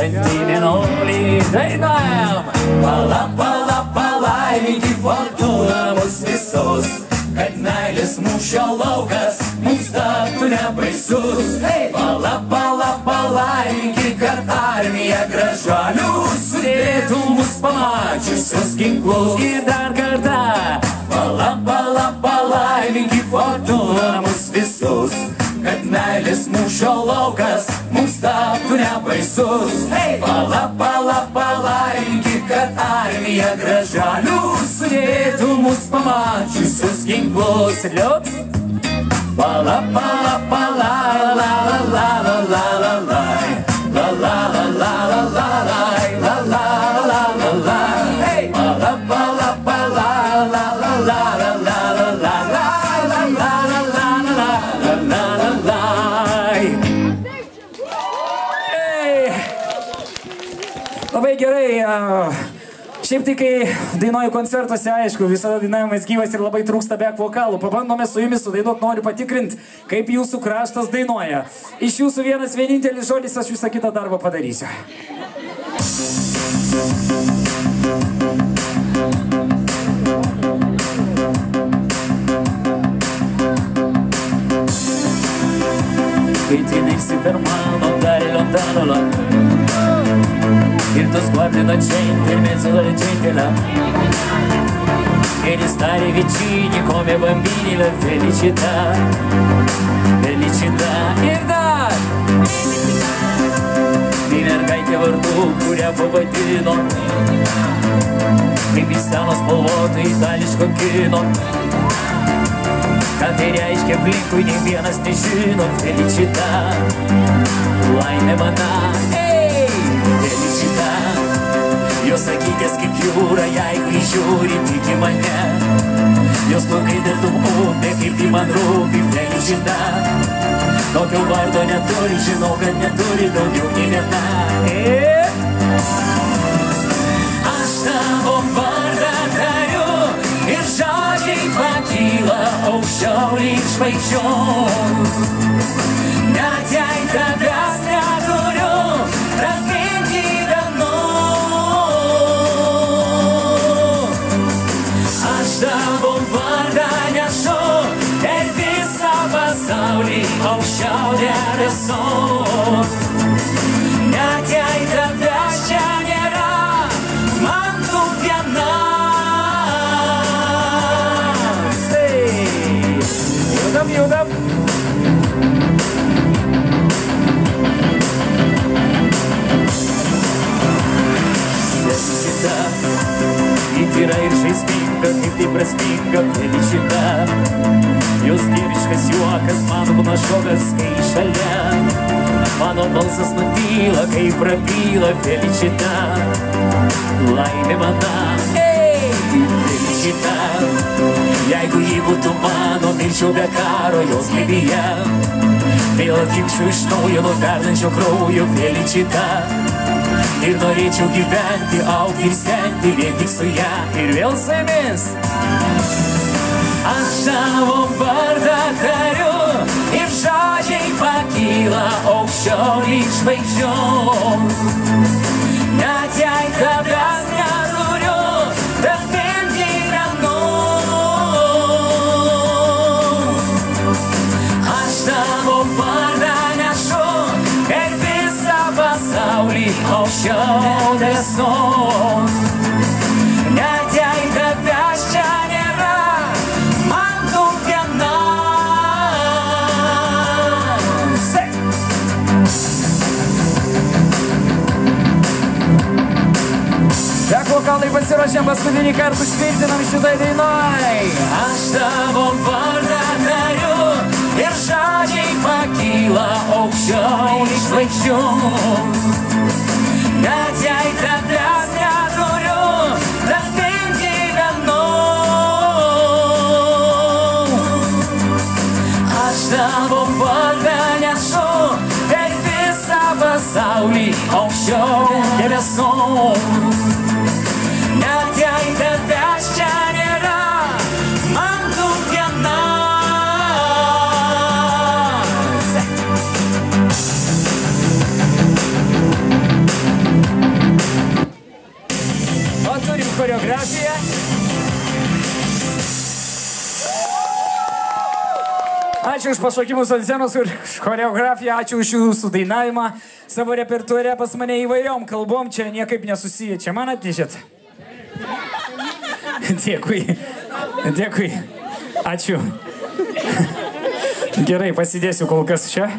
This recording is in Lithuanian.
Mėnulį dainuojam. Pala, pala, palaiminti fortūną mus visus, kad meilės mūšio laukas mums taptų nebaisus. Pala, pala, palaiminti, kad armija gražuolių sudėtų mus pamačiusius ginklus. Ir dar kartą. Pala, pala, palaiminti fortūną mus visus, kad meilės mūšio laukas mums taptų nebaisus. Pala, pala, palaiminti, kad armija gražuolių sudėtų mus pamačiusius ginklus. Liuks. Pala, pala, pala, la, la, la, la, la, la, la, la, la, la, la, la, la, la, la, la, la, la. Pala, pala, pala, la, la, la, la, la, la, la, la, la, la, la, la, la. Labai gerai. Šiaip tai, kai dainuoju koncertuose, aišku, visada dainavimas gyvas ir labai trūksta back vokalų. Pabandome su jumis sudainuot, noriu patikrinti, kaip jūsų kraštas dainuoja. Iš jūsų vienas vienintelis žodis, aš visą kitą darbą padarysiu. Kai tinaisi per mano darilio dalolą ir tu sguardi innocente in mezzo alle gentile e di stare vicini come bambini la felicità, felicità. Ir dar di mergaitė vardu, kurią pavadino kaip iš seno spalvoto itališko kino. Ką tai reiškia aplinkui, nei vienas nežino. Felicità, laimė mana, felicità. Jos akytės kaip jūra, jeigu įžiūri tik į mane. Jos plaukai tartum upė, kaip į man rūpi. Felicità, tokio vardo neturi, žinau, kad neturi daugiau nei viena. Aš tavo vardą tariu ir žodžiai pakyla aukščiau lyg žvaigždžių. Net jei tavęs neturiu, tavim gyvenu. Aš tavo vardą nešu ir visą pasaulį aukščiau debesų. Net jei tavęs čia nėra, man tu viena. Judam. Felicità, įtyra ir žaisminga, kaip tai prasminga. Felicità, jos dieviškas juokas, mano panašokas, kai šalia. Mano balsas nutyla, kai prabyla. Felicità, laimė mana. Felicità, jeigu jį būtų mano, mirčiau be karo jos glėbyje. Vėl atkimčiau iš naujo nuo verdančio kraujo. Felicità, ir norėčiau gyventi, augti ir senti vien tik su ją. Ir vėl su jumis. Aš tavo vardą tariu ir žodžiai pakyla aukščiau lyg žvaigždžių. Net jei tavęs neturiu, tavim gyvenu. Aš tavo vardą nešu ir visą pasaulį aukščiau debesu. Net jei tavęs čia nėra, man tu viena. Back vokalai pasiruošėm paskutinį kartą, užtvirtinam šitai dainoj. Aš tavo vardą tariu ir žodžiai pakyla aukščiau lyg žvaigždžių. Net jei tavęs neturiu, tavim gyvenu. Aš tavo vardą nešu ir visą pasaulį aukščiau debesų. Net jei tavęs čia nėra, man tu viena. Ačiū už pašokimus ant scenos ir choreografiją, ačiū už jūsų dainavimą. Savo repertuare pas mane įvairiom kalbom, čia niekaip nesusiję. Čia man atnešėt? Dėkui. Dėkui. Ačiū. Gerai, pasidėsiu kol kas čia.